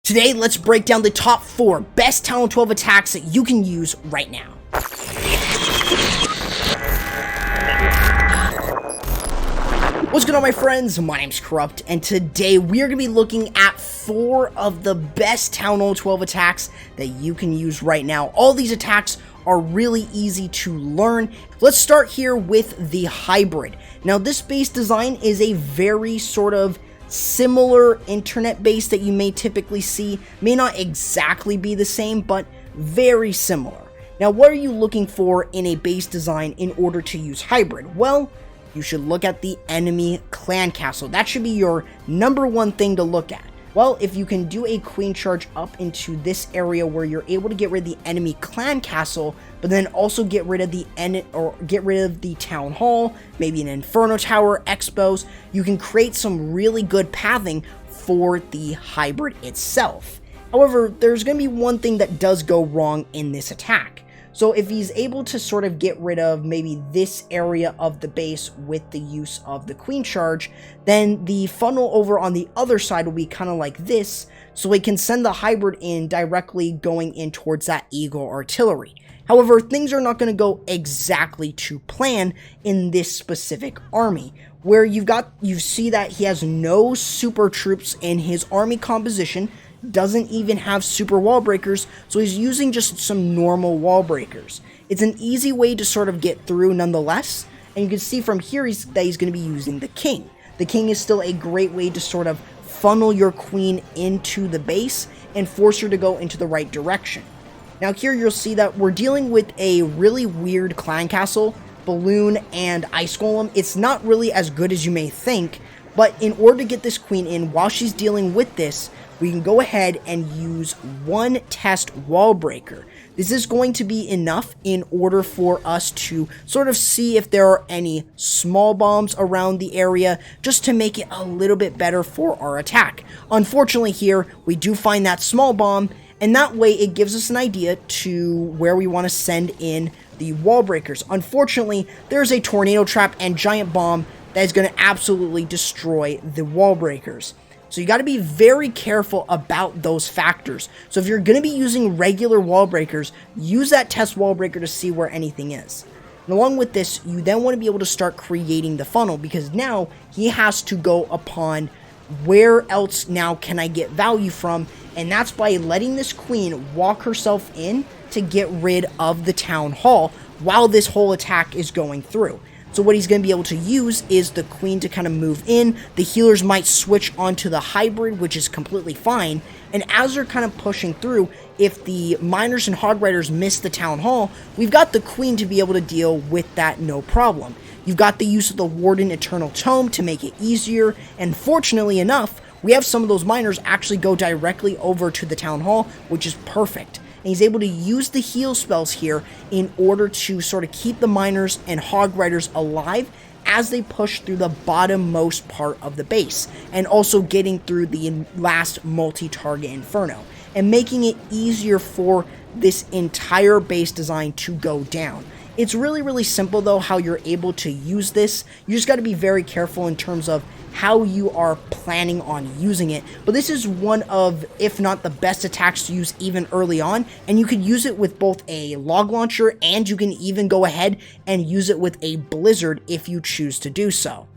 Today, let's break down the top 4 best TH12 attacks that you can use right now. What's going on, my friends? My name's Corrupt, and today we are going to be looking at 4 of the best TH12 attacks that you can use right now. All these attacks are really easy to learn. Let's start here with the hybrid. Now, this base design is a very sort of similar internet base that you may typically see. May not exactly be the same, but very similar. Now, what are you looking for in a base design in order to use hybrid? Well, you should look at the enemy clan castle. That should be your number one thing to look at. Well, if you can do a queen charge up into this area where you're able to get rid of the enemy clan castle, but then also get rid of the town hall, maybe an inferno tower, expos, you can create some really good pathing for the hybrid itself. However, there's going to be one thing that does go wrong in this attack. So if he's able to sort of get rid of maybe this area of the base with the use of the queen charge, then the funnel over on the other side will be kind of like this, so he can send the hybrid in directly going in towards that eagle artillery. However, things are not going to go exactly to plan in this specific army, where you see that he has no super troops in his army composition, doesn't even have super wall breakers, so he's using just some normal wall breakers. It's an easy way to sort of get through nonetheless, and you can see from here that he's going to be using the king. The king is still a great way to sort of funnel your queen into the base and force her to go into the right direction. Now here you'll see that we're dealing with a really weird clan castle, balloon, and ice golem. It's not really as good as you may think, but in order to get this queen in while she's dealing with this, we can go ahead and use one test wall breaker. This is going to be enough in order for us to sort of see if there are any small bombs around the area, just to make it a little bit better for our attack. Unfortunately here, we do find that small bomb, and that way it gives us an idea to where we want to send in the wall breakers. Unfortunately, there's a tornado trap and giant bomb that is going to absolutely destroy the wall breakers. So you got to be very careful about those factors. So if you're going to be using regular wall breakers, use that test wall breaker to see where anything is. And along with this, you then want to be able to start creating the funnel, because now he has to go upon where else now can I get value from, and that's by letting this queen walk herself in to get rid of the town hall while this whole attack is going through. So what he's going to be able to use is the queen to kind of move in. The healers might switch onto the hybrid, which is completely fine. And as they're kind of pushing through, if the miners and hog riders miss the town hall, we've got the queen to be able to deal with that no problem. You've got the use of the Warden Eternal Tome to make it easier. And fortunately enough, we have some of those miners actually go directly over to the town hall, which is perfect. And he's able to use the heal spells here in order to sort of keep the miners and hog riders alive as they push through the bottommost part of the base, and also getting through the last multi-target inferno, and making it easier for this entire base design to go down. It's really, really simple though how you're able to use this. You just got to be very careful in terms of how you are planning on using it. But this is one of, if not the best attacks to use even early on. And you could use it with both a log launcher, and you can even go ahead and use it with a blizzard if you choose to do so.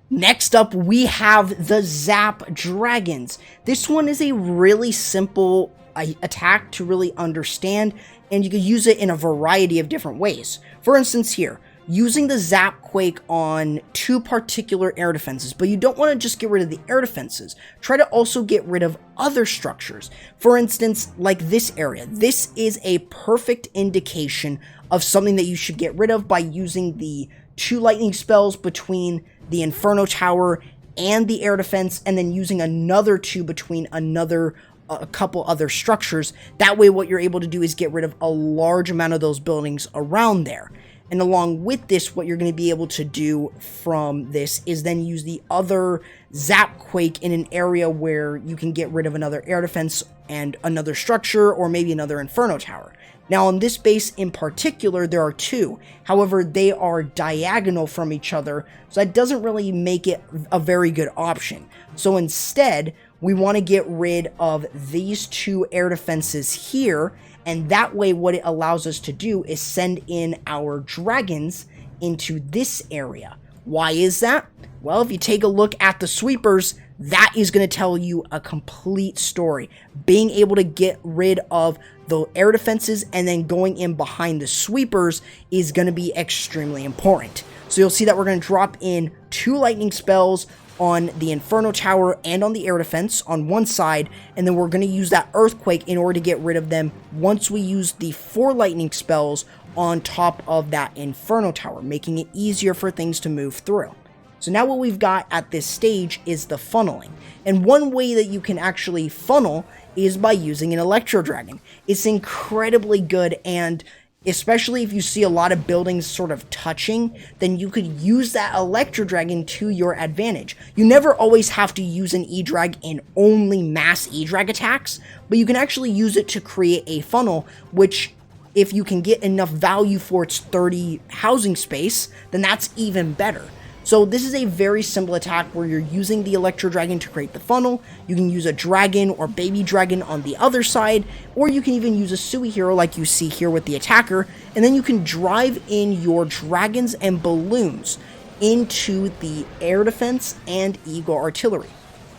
Next up, we have the Zap Dragons. This one is a really simple attack to really understand, and you can use it in a variety of different ways. For instance here, using the Zap Quake on 2 particular air defenses, but you don't want to just get rid of the air defenses. Try to also get rid of other structures. For instance, like this area. This is a perfect indication of something that you should get rid of by using the 2 lightning spells between the Inferno Tower and the air defense, and then using another 2 between a couple other structures. That way what you're able to do is get rid of a large amount of those buildings around there. And along with this, what you're going to be able to do from this is then use the other Zap Quake in an area where you can get rid of another air defense and another structure, or maybe another Inferno Tower. Now on this base in particular, there are 2. However, they are diagonal from each other, so that doesn't really make it a very good option. So instead, we want to get rid of these 2 air defenses here, and that way what it allows us to do is send in our dragons into this area. Why is that? Well, if you take a look at the sweepers, that is going to tell you a complete story. Being able to get rid of the air defenses and then going in behind the sweepers is going to be extremely important. So you'll see that we're going to drop in 2 lightning spells on the Inferno Tower and on the air defense on one side, and then we're going to use that Earthquake in order to get rid of them once we use the 4 lightning spells on top of that Inferno Tower, making it easier for things to move through. So now what we've got at this stage is the funneling. And one way that you can actually funnel is by using an Electro Dragon. It's incredibly good, and especially if you see a lot of buildings sort of touching, then you could use that Electro Dragon to your advantage. You never always have to use an E-Drag in only mass E-Drag attacks, but you can actually use it to create a funnel, which if you can get enough value for its 30 housing space, then that's even better. So this is a very simple attack where you're using the Electro Dragon to create the funnel. You can use a dragon or baby dragon on the other side, or you can even use a Sui hero like you see here with the attacker, and then you can drive in your dragons and balloons into the air defense and eagle artillery.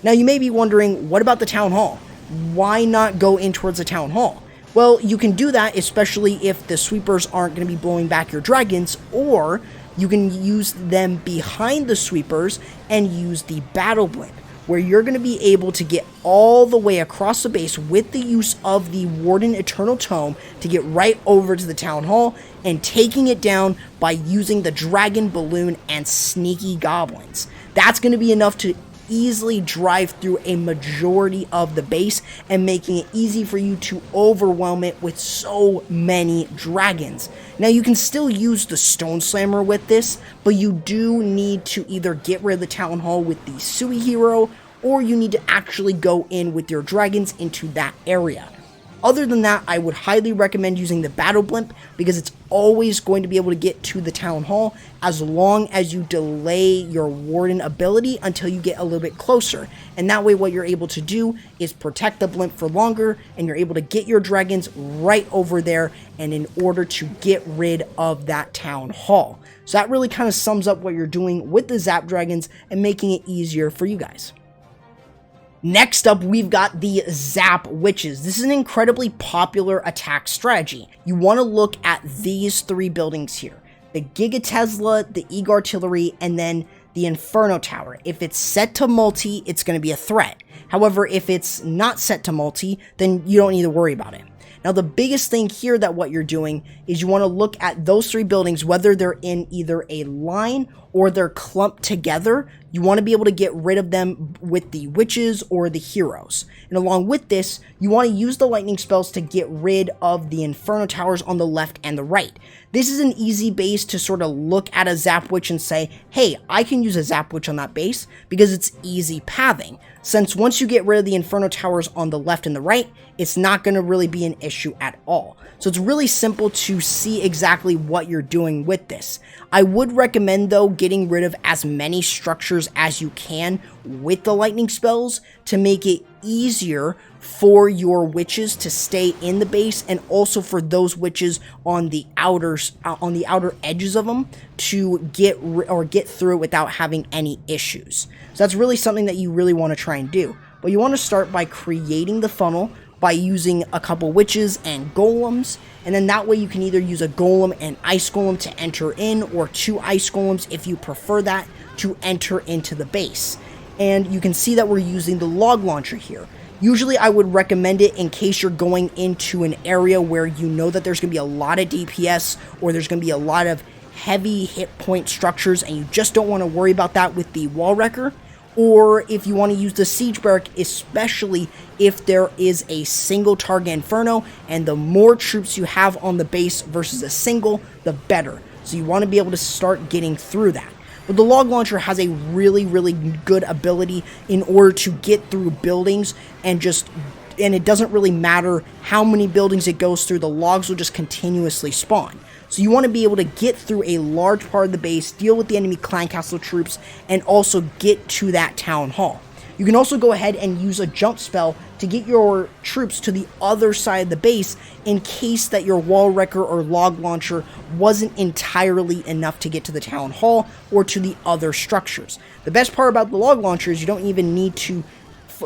Now you may be wondering, what about the town hall? Why not go in towards the town hall? Well, you can do that, especially if the sweepers aren't going to be blowing back your dragons, or you can use them behind the sweepers and use the battle blimp, where you're going to be able to get all the way across the base with the use of the Warden Eternal Tome to get right over to the town hall and taking it down by using the dragon, balloon, and sneaky goblins. That's going to be enough to easily drive through a majority of the base and making it easy for you to overwhelm it with so many dragons. Now you can still use the Stone Slammer with this, but you do need to either get rid of the town hall with the Sui hero, or you need to actually go in with your dragons into that area. Other than that, I would highly recommend using the Battle Blimp because it's always going to be able to get to the Town Hall as long as you delay your Warden ability until you get a little bit closer. And that way what you're able to do is protect the Blimp for longer, and you're able to get your dragons right over there and in order to get rid of that Town Hall. So that really kind of sums up what you're doing with the Zap Dragons and making it easier for you guys. Next up, we've got the Zap Witches. This is an incredibly popular attack strategy. You want to look at these 3 buildings here. The Giga Tesla, the Eagle Artillery, and then the Inferno Tower. If it's set to multi, it's going to be a threat. However, if it's not set to multi, then you don't need to worry about it. Now, the biggest thing here that what you're doing is you want to look at those 3 buildings, whether they're in either a line or they're clumped together. You want to be able to get rid of them with the witches or the heroes. And along with this, you want to use the lightning spells to get rid of the Inferno Towers on the left and the right. This is an easy base to sort of look at a Zap Witch and say, hey, I can use a Zap Witch on that base because it's easy pathing. Since once you get rid of the Inferno Towers on the left and the right, it's not going to really be an issue at all. So it's really simple to see exactly what you're doing with this. I would recommend, though, getting rid of as many structures as you can with the lightning spells to make it easier for your witches to stay in the base, and also for those witches on the outer edges of them to get through without having any issues. So that's really something that you really want to try and do. But you want to start by creating the funnel by using a couple witches and golems, and then that way you can either use a golem and ice golem to enter in, or 2 ice golems if you prefer that to enter into the base. And you can see that we're using the log launcher here. Usually I would recommend it in case you're going into an area where you know that there's going to be a lot of DPS, or there's going to be a lot of heavy hit point structures and you just don't want to worry about that with the wall wrecker. Or if you want to use the Siege Barrack, especially if there is a single target Inferno, and the more troops you have on the base versus a single, the better. So you want to be able to start getting through that. But the log launcher has a really, really good ability in order to get through buildings, and it doesn't really matter how many buildings it goes through, the logs will just continuously spawn. So you want to be able to get through a large part of the base, deal with the enemy clan castle troops, and also get to that town hall. You can also go ahead and use a jump spell to get your troops to the other side of the base in case that your wall wrecker or log launcher wasn't entirely enough to get to the town hall or to the other structures. The best part about the log launcher is you don't even need to,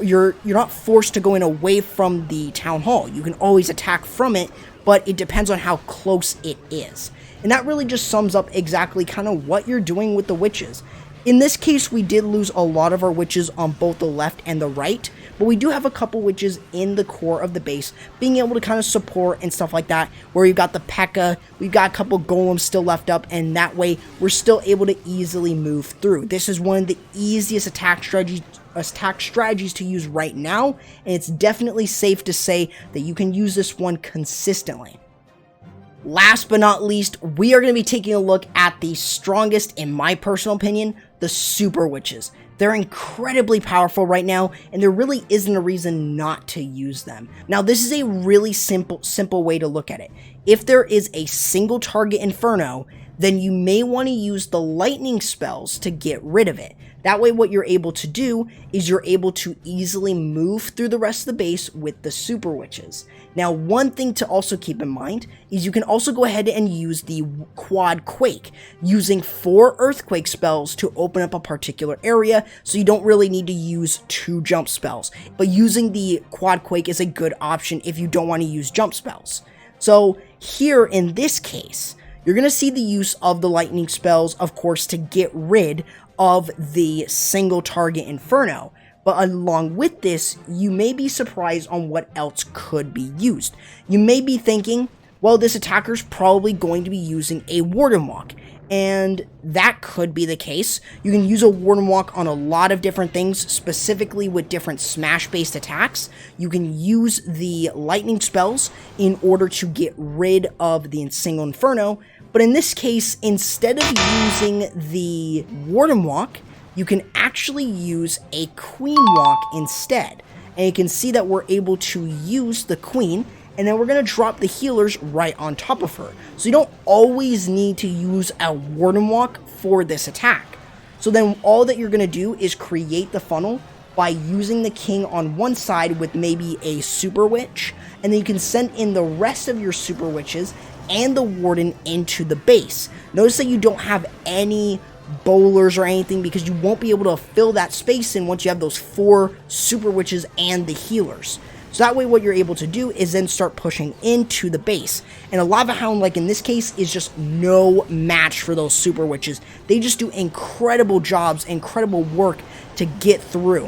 you're not forced to go in away from the town hall. You can always attack from it, but it depends on how close it is. And that really just sums up exactly kind of what you're doing with the witches. In this case, we did lose a lot of our witches on both the left and the right, but we do have a couple witches in the core of the base, being able to kind of support and stuff like that, where you've got the P.E.K.K.A, we've got a couple golems still left up, and that way we're still able to easily move through. This is one of the easiest attack strategies to use right now, and it's definitely safe to say that you can use this one consistently. Last but not least, we are going to be taking a look at the strongest, in my personal opinion, the Super Witches. They're incredibly powerful right now, and there really isn't a reason not to use them. Now, this is a really simple way to look at it. If there is a single target Inferno, then you may want to use the lightning spells to get rid of it. That way, what you're able to do is you're able to easily move through the rest of the base with the Super Witches. Now, one thing to also keep in mind is you can also go ahead and use the quad Quake, using 4 earthquake spells to open up a particular area, so you don't really need to use 2 jump spells. But using the quad Quake is a good option if you don't want to use jump spells. So here in this case, you're going to see the use of the lightning spells, of course, to get rid of the single target Inferno. But along with this, you may be surprised on what else could be used. You may be thinking, well, this attacker's probably going to be using a Warden Walk. And that could be the case. You can use a Warden Walk on a lot of different things, specifically with different smash-based attacks. You can use the lightning spells in order to get rid of the single Inferno. But in this case, instead of using the Warden Walk, you can actually use a Queen Walk instead. And you can see that we're able to use the Queen, and then we're going to drop the healers right on top of her. So you don't always need to use a Warden Walk for this attack. So then all that you're going to do is create the funnel by using the King on one side with maybe a Super Witch, and then you can send in the rest of your Super Witches and the Warden into the base. Notice that you don't have any bowlers or anything, because you won't be able to fill that space in once you have those 4 Super Witches and the healers. So that way what you're able to do is then start pushing into the base. And a Lava Hound, like in this case, is just no match for those Super Witches. They just do incredible jobs, incredible work to get through.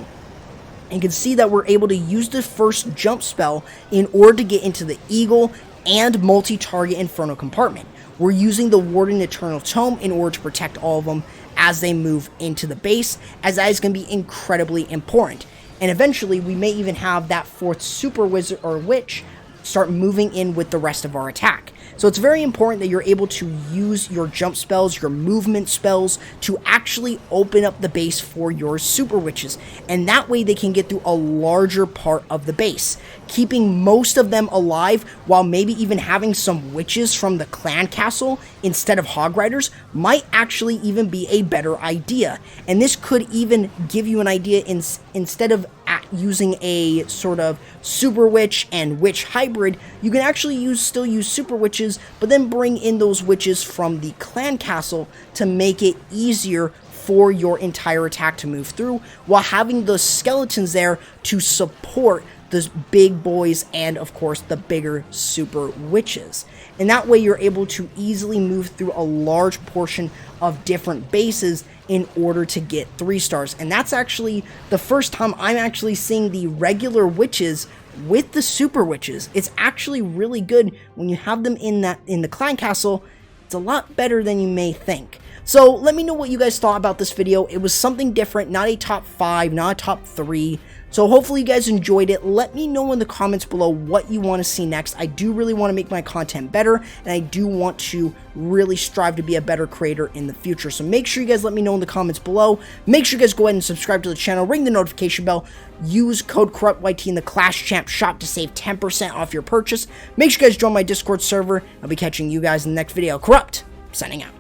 And you can see that we're able to use the first jump spell in order to get into the Eagle and multi-target Inferno compartment. We're using the Warden Eternal Tome in order to protect all of them as they move into the base, as that is going to be incredibly important. And eventually, we may even have that 4th Super Wizard or Witch start moving in with the rest of our attack. So it's very important that you're able to use your jump spells, your movement spells, to actually open up the base for your Super Witches. And that way they can get through a larger part of the base, keeping most of them alive, while maybe even having some witches from the clan castle instead of Hog Riders might actually even be a better idea. And this could even give you an idea instead of using a sort of Super Witch and Witch hybrid, you can actually still use Super Witches, but then bring in those witches from the clan castle to make it easier for your entire attack to move through, while having the skeletons there to support the big boys and, of course, the bigger Super Witches. And that way you're able to easily move through a large portion of different bases in order to get 3 stars. And that's actually the first time I'm actually seeing the regular witches with the Super Witches. It's actually really good when you have them in the clan castle. It's a lot better than you may think. So let me know what you guys thought about this video. It was something different, not a top 5, not a top 3. So hopefully you guys enjoyed it. Let me know in the comments below what you want to see next. I do really want to make my content better, and I do want to really strive to be a better creator in the future. So make sure you guys let me know in the comments below. Make sure you guys go ahead and subscribe to the channel, ring the notification bell, use code CorruptYT in the Clash Champ shop to save 10% off your purchase. Make sure you guys join my Discord server. I'll be catching you guys in the next video. Corrupt, signing out.